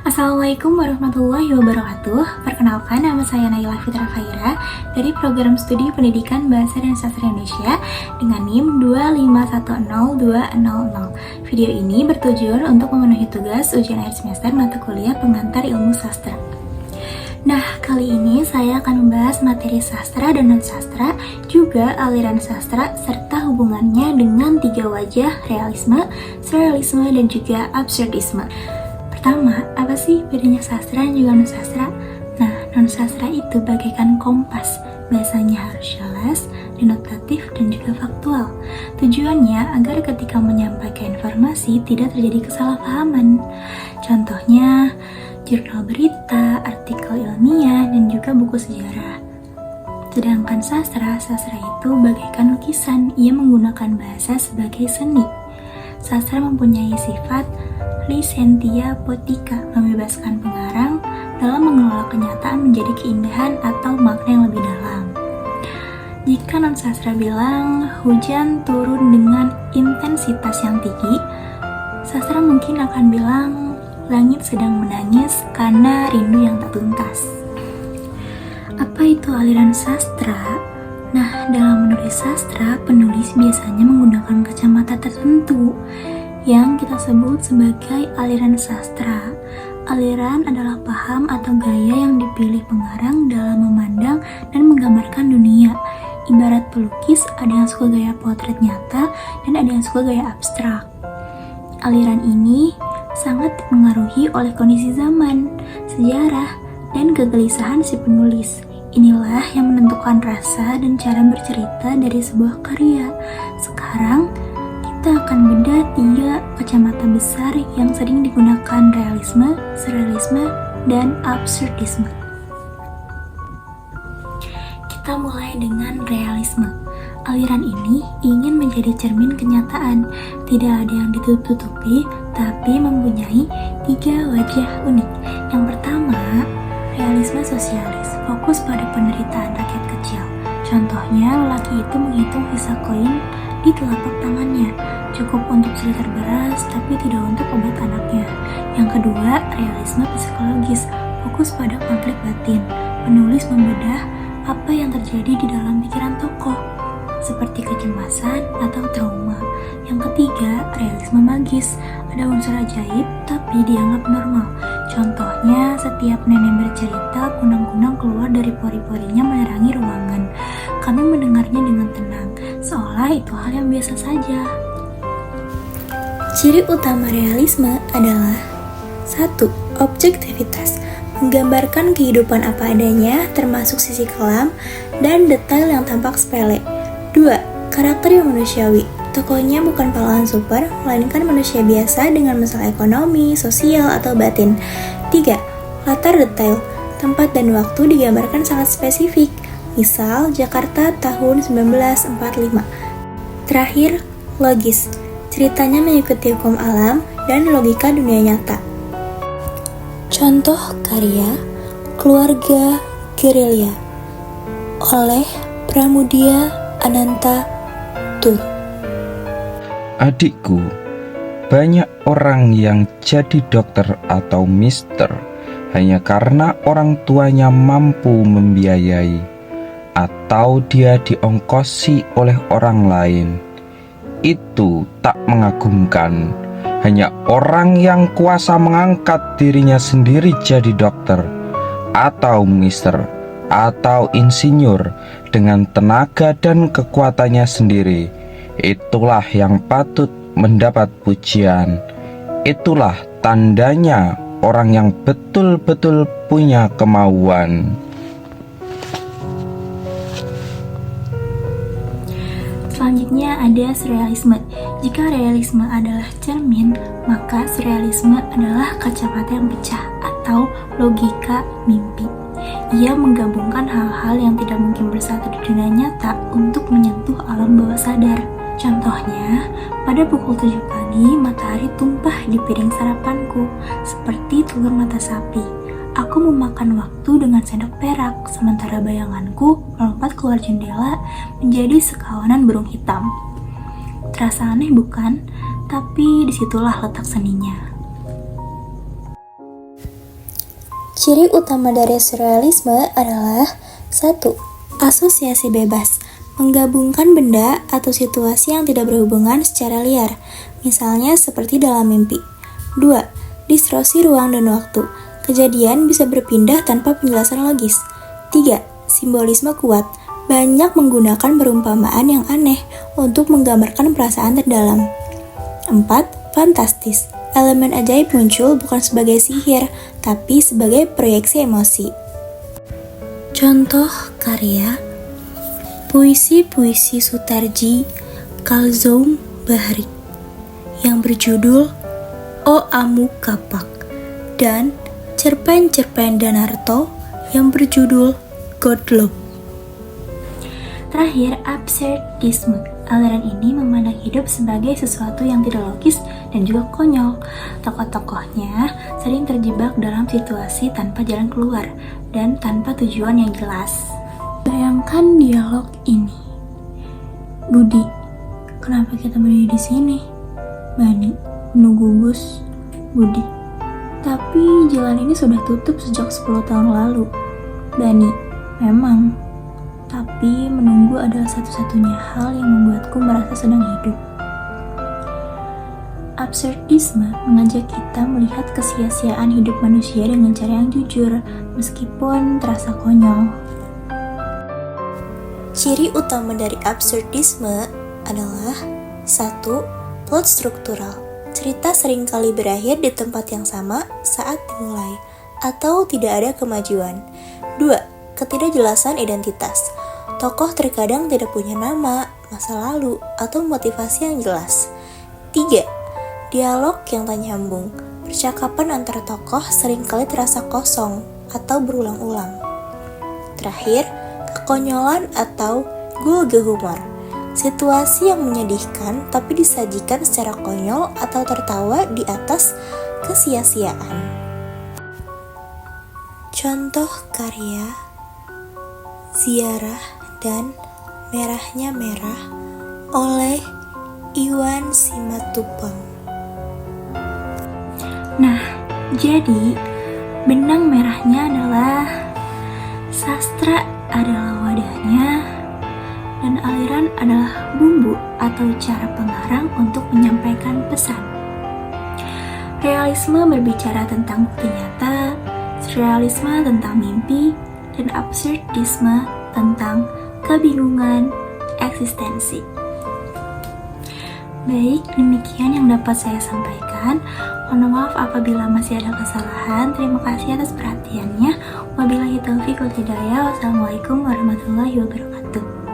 Assalamualaikum warahmatullahi wabarakatuh. Perkenalkan, nama saya Naila Fitra Khaira dari Program Studi Pendidikan Bahasa dan Sastra Indonesia dengan NIM 2510200. Video ini bertujuan untuk memenuhi tugas ujian akhir semester mata kuliah pengantar ilmu sastra. Nah, kali ini saya akan membahas materi sastra dan non-sastra, juga aliran sastra, serta hubungannya dengan tiga wajah realisme, surrealisme, dan juga absurdisme. Pertama, apa sih bedanya sastra dan juga non-sastra? Nah, non-sastra itu bagaikan kompas, bahasanya harus jelas, denotatif, dan juga faktual. Tujuannya agar ketika menyampaikan informasi tidak terjadi kesalahpahaman. Contohnya, jurnal berita, artikel ilmiah, dan juga buku sejarah. Sedangkan sastra itu bagaikan lukisan, ia menggunakan bahasa sebagai seni. Sastra mempunyai sifat licentia poetica, membebaskan pengarang dalam mengelola kenyataan menjadi keindahan atau makna yang lebih dalam. Jika non-sastra bilang hujan turun dengan intensitas yang tinggi, sastra mungkin akan bilang langit sedang menangis karena rindu yang tak tuntas. Apa itu aliran sastra? Nah, dalam menulis sastra, penulis biasanya menggunakan kacamata tertentu yang kita sebut sebagai aliran sastra. Aliran adalah paham atau gaya yang dipilih pengarang dalam memandang dan menggambarkan dunia. Ibarat pelukis, ada yang suka gaya potret nyata dan ada yang suka gaya abstrak. Aliran ini sangat dipengaruhi oleh kondisi zaman, sejarah, dan kegelisahan si penulis. Inilah yang menentukan rasa dan cara bercerita dari sebuah karya. Sekarang, kita akan bedah tiga kacamata besar yang sering digunakan: realisme, surrealisme, dan absurdisme. Kita mulai dengan realisme. Aliran ini ingin menjadi cermin kenyataan, tidak ada yang ditutupi, tapi mempunyai tiga wajah unik. Yang pertama, realisme sosialis, fokus pada penderitaan rakyat kecil. Contohnya, lelaki itu menghitung sisa koin di telapak tangannya, cukup untuk seliter beras, tapi tidak untuk obat anaknya. Yang kedua, realisme psikologis, fokus pada konflik batin. Penulis membedah apa yang terjadi di dalam pikiran tokoh, seperti kecemasan atau trauma. Yang ketiga, realisme magis, ada unsur ajaib tapi dianggap normal. Contohnya, setiap nenek bercerita, kunang-kunang keluar dari pori-porinya menerangi ruangan. Kami mendengarnya dengan tenang, seolah itu hal yang biasa saja. Ciri utama realisme adalah 1. Objektivitas, menggambarkan kehidupan apa adanya, termasuk sisi kelam dan detail yang tampak sepele. 2. Karakter yang manusiawi, tokohnya bukan pahlawan super, melainkan manusia biasa dengan masalah ekonomi, sosial, atau batin. 3. Latar detail, tempat dan waktu digambarkan sangat spesifik, misal Jakarta tahun 1945. Terakhir, logis, ceritanya mengikuti hukum alam dan logika dunia nyata. Contoh karya Keluarga Gerilya oleh Pramudia Ananta Tur. Adikku, banyak orang yang jadi dokter atau mister hanya karena orang tuanya mampu membiayai atau dia diongkosi oleh orang lain. Itu tak mengagumkan. Hanya orang yang kuasa mengangkat dirinya sendiri jadi dokter atau mister atau insinyur dengan tenaga dan kekuatannya sendiri. Itulah yang patut mendapat pujian. Itulah tandanya orang yang betul-betul punya kemauan. Selanjutnya ada surrealisme. Jika realisme adalah cermin, maka surrealisme adalah kacamata yang pecah atau logika mimpi. Ia menggabungkan hal-hal yang tidak mungkin bersatu di dunia nyata untuk menyentuh alam bawah sadar. Contohnya, pada pukul 7 pagi, matahari tumpah di piring sarapanku, seperti telur mata sapi. Aku memakan waktu dengan sendok perak, sementara bayanganku melompat keluar jendela menjadi sekawanan burung hitam. Terasa aneh bukan? Tapi disitulah letak seninya. Ciri utama dari surrealisme adalah 1. Asosiasi bebas, menggabungkan benda atau situasi yang tidak berhubungan secara liar, misalnya seperti dalam mimpi. 2. Distorsi ruang dan waktu, kejadian bisa berpindah tanpa penjelasan logis. 3. Simbolisme kuat, banyak menggunakan perumpamaan yang aneh untuk menggambarkan perasaan terdalam. 4. Fantastis, elemen ajaib muncul bukan sebagai sihir, tapi sebagai proyeksi emosi. Contoh karya puisi-puisi Sutarji Kalzoum Bahri yang berjudul O Amu Kapak dan cerpen-cerpen Danarto yang berjudul Godlop. Terakhir, absurdisme. Aliran ini memandang hidup sebagai sesuatu yang tidak logis dan juga konyol. Tokoh-tokohnya sering terjebak dalam situasi tanpa jalan keluar dan tanpa tujuan yang jelas. Bayangkan dialog ini. Budi, kenapa kita berdiri di sini? Bani, menunggu bus. Budi, tapi jalan ini sudah tutup sejak 10 tahun lalu. Bani, memang. Tapi menunggu adalah satu-satunya hal yang membuatku merasa sedang hidup. Absurdisme mengajak kita melihat kesia-siaan hidup manusia dengan cara yang jujur, meskipun terasa konyol. Ciri utama dari absurdisme adalah 1. Plot struktural. Cerita seringkali berakhir di tempat yang sama saat dimulai, atau tidak ada kemajuan. 2. Ketidakjelasan identitas. Tokoh terkadang tidak punya nama, masa lalu, atau motivasi yang jelas. 3. Dialog yang tak nyambung. Percakapan antara tokoh seringkali terasa kosong atau berulang-ulang. Terakhir, kekonyolan atau gulge humor. Situasi yang menyedihkan tapi disajikan secara konyol atau tertawa di atas kesia-siaan. Contoh karya Ziarah dan Merahnya Merah oleh Iwan Simatupang. Nah, jadi benang merahnya adalah sastra adalah wadahnya dan aliran adalah bumbu atau cara pengarang untuk menyampaikan pesan. Realisme berbicara tentang bukti nyata, surrealisme tentang mimpi, dan absurdisme tentang kebingungan eksistensi. Baik, demikian yang dapat saya sampaikan. Mohon maaf apabila masih ada kesalahan. Terima kasih atas perhatiannya. Wabillahi taufiq wal hidayah. Wassalamualaikum warahmatullahi wabarakatuh.